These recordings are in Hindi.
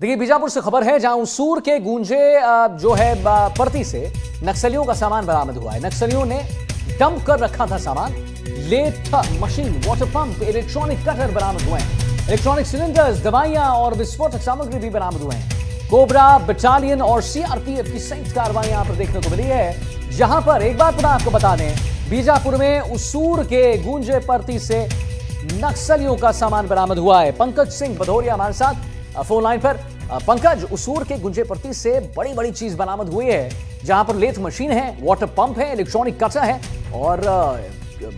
देखिए, बीजापुर से खबर है जहां उसूर के गूंजे जो है परती से नक्सलियों का सामान बरामद हुआ है। नक्सलियों ने डंप कर रखा था सामान। Lathe machine, water pump, electronic cutter बरामद हुए हैं। इलेक्ट्रॉनिक सिलेंडर्स, दवाइयां और विस्फोटक सामग्री भी बरामद हुए हैं। कोबरा बटालियन और सीआरपीएफ की संयुक्त कार्रवाई यहां पर देखने को मिली है, जहां पर एक बार पुनः आपको बता दें, बीजापुर में उसूर के गूंजे परती से नक्सलियों का सामान बरामद हुआ है। पंकज सिंह भदौरिया हमारे साथ फोन लाइन पर। पंकज, उसूर के गुंजे परती से बड़ी बड़ी चीज बरामद हुई है, जहां पर लेथ मशीन है, वाटर पंप है, इलेक्ट्रॉनिक कटर है और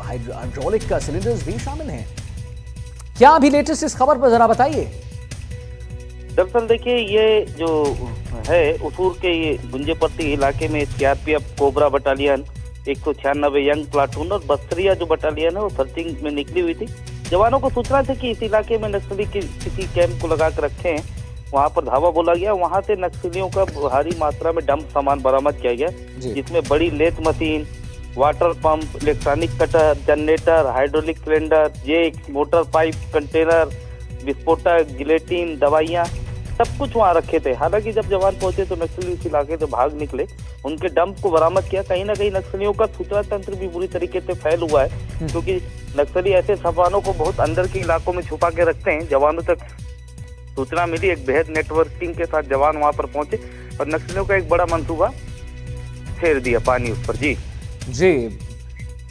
हाइड्रोलिक सिलेंडर्स भी शामिल हैं। क्या अभी लेटेस्ट इस खबर पर जरा बताइए। दरअसल देखिए, ये जो है उसूर के ये गुंजे परती इलाके में CRPF cobra battalion 196 young platoon और बस्तरिया जो बटालियन है वो सर्चिंग में निकली हुई थी। जवानों को सूचना थी कि इस इलाके में नक्सली किसी कैंप को लगा कर रखे हैं। वहां पर धावा बोला गया, वहां से नक्सलियों का भारी मात्रा में डंप सामान बरामद किया गया, जिसमें बड़ी lathe machine, water pump, electronic cutter, generator, hydraulic cylinder, jack, motor pipe, container, विस्फोटक, गिलेटिन, दवाइयां, सब कुछ वहां रखे थे। हालांकि जब जवान पहुंचे तो नक्सली इस इलाके से भाग निकले, उनके डंप को बरामद किया। कहीं ना कहीं नक्सलियों का सूचना तंत्र भी बुरी तरीके से फैल हुआ है, क्योंकि नक्सली ऐसे सामानों को बहुत अंदर के इलाकों में छुपा के रखते हैं। जवानों तक सूचना मिली, एक बेहद नेटवर्किंग के साथ जवान वहां पर पहुंचे और नक्सलियों का एक बड़ा मंसूबा फेर दिया पानी उस पर। जी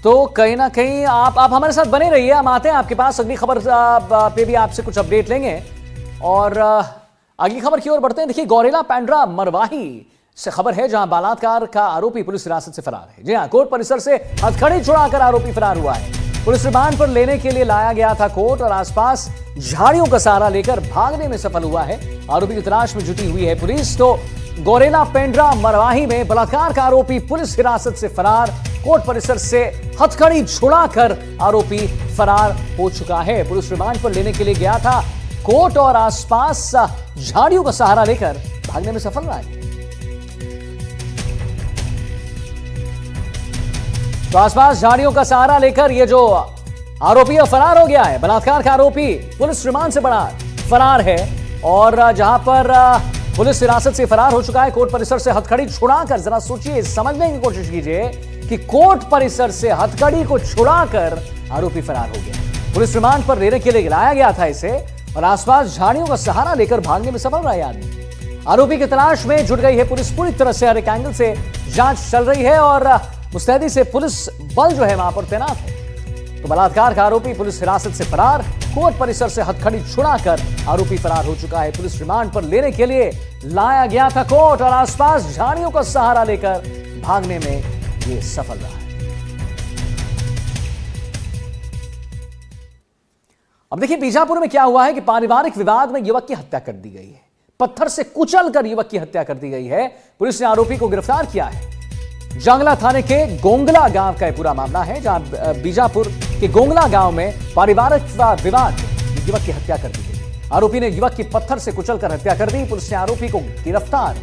तो कहीं ना कहीं आप हमारे साथ बने रहिए, हम आते हैं आपके पास अगली खबर पे भी आपसे कुछ अपडेट लेंगे और अगली खबर की ओर बढ़ते हैं। देखिए, गौरेला पेंड्रा मरवाही से खबर है, जहां बलात्कार का आरोपी पुलिस हिरासत से फरार है। जी हां, कोर्ट परिसर से हथकड़ी छुड़ाकर आरोपी फरार हुआ है। पुलिस रिमांड पर लेने के लिए लाया गया था कोर्ट और आसपास झाड़ियों का सहारा लेकर भागने में सफल हुआ है। आरोपी की तलाश में जुटी हुई है पुलिस। तो गौरेला पेंड्रा मरवाही में बलात्कार का आरोपी पुलिस हिरासत से फरार, कोर्ट परिसर से हथकड़ी छुड़ाकर आरोपी फरार हो चुका है। पुलिस रिमांड पर लेने के लिए गया था कोर्ट और आसपास झाड़ियों का सहारा लेकर भागने में सफल रहा है। तो आसपास झाड़ियों का सहारा लेकर ये जो आरोपी फरार हो गया है। बलात्कार का आरोपी पुलिस रिमांड से फरार है और जहां पर पुलिस हिरासत से फरार हो चुका है, कोर्ट परिसर से हथकड़ी छुड़ाकर, जरा सोचिए, समझने की कोशिश कीजिए कि कोर्ट परिसर से हथकड़ी को छुड़ाकर आरोपी फरार हो गया। पुलिस रिमांड पर लेने के लिए लाया गया था इसे और आसपास झाड़ियों का सहारा लेकर भागने में सफल रहा आदमी। आरोपी की तलाश में जुट गई है पुलिस पूरी तरह से। हर एक एंगल से जांच चल रही है और मुस्तैदी से पुलिस बल जो है वहां पर तैनात है। तो बलात्कार का आरोपी पुलिस हिरासत से फरार, कोर्ट परिसर से हथकड़ी छुड़ाकर आरोपी फरार हो चुका है। पुलिस रिमांड पर लेने के लिए लाया गया था कोर्ट और आसपास झाड़ियों का सहारा लेकर भागने में ये सफल रहा है। अब देखिए, बीजापुर में क्या हुआ है कि पारिवारिक विवाद में युवक की हत्या कर दी गई है। पत्थर से कुचलकर युवक की हत्या कर दी गई है। पुलिस ने आरोपी को गिरफ्तार किया है। जांगला थाने के गोंगला गांव का यह पूरा मामला है, जहां बीजापुर के गोंगला गांव में पारिवारिक विवाद में युवक की हत्या कर दी गई। आरोपी ने युवक की पत्थर से कुचलकर हत्या कर दी। पुलिस ने आरोपी को गिरफ्तार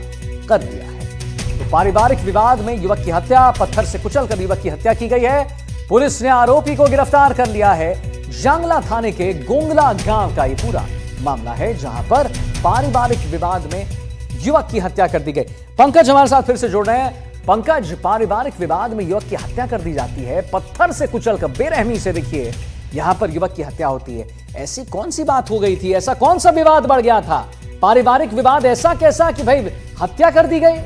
कर लिया है। तो पारिवारिक विवाद में युवक की हत्या, पत्थर से कुचलकर युवक की हत्या की गई है। पुलिस ने आरोपी को गिरफ्तार कर लिया है। जांगला थाने के गोंगला गांव का यह पूरा मामला है, जहां पर पारिवारिक विवाद में युवक की हत्या कर दी गई। पंकज हमारे साथ फिर से जुड़ रहे हैं। पंकज, पारिवारिक विवाद में युवक की हत्या कर दी जाती है, पत्थर से कुचलकर, बेरहमी से देखिए यहां पर युवक की हत्या होती है। ऐसी कौन सी बात हो गई थी? ऐसा कौन सा विवाद बढ़ गया था? पारिवारिक विवाद ऐसा कैसा कि भाई हत्या कर दी गई?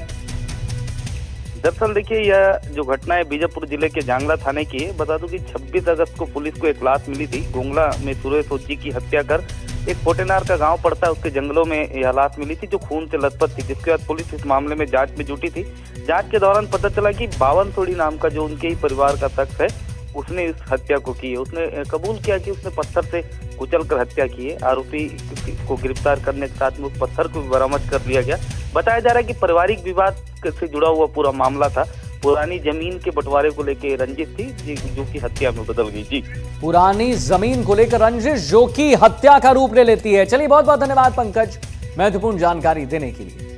दरअसल देखिए, यह जो घटना है बीजापुर जिले के जांगला थाने की है। बता दूं कि 26 अगस्त को पुलिस को एक लाश मिली थी। गोंगला में सुरेश ओजी की हत्या कर एक पोटेनार का गांव पड़ता है, उसके जंगलों में यह लाश मिली थी जो खून से लथपथ थी। जिसके बाद पुलिस इस मामले में जांच में जुटी थी। जांच के दौरान पता चला कि बावन सोड़ी नाम का जो उनके ही परिवार का शख्स है, उसने इस हत्या को की है। उसने कबूल किया कि उसने पत्थर से कुचलकर हत्या की है। आरोपी को गिरफ्तार करने के साथ में उस पत्थर को भी बरामद कर लिया गया। बताया जा रहा है कि पारिवारिक विवाद से जुड़ा हुआ पूरा मामला था। पुरानी जमीन के बंटवारे को लेकर रंजिश थी, जो कि हत्या में बदल गई। जी, पुरानी जमीन को लेकर रंजिश जो कि हत्या का रूप ले लेती है। चलिए, बहुत बहुत धन्यवाद पंकज, महत्वपूर्ण जानकारी देने के लिए।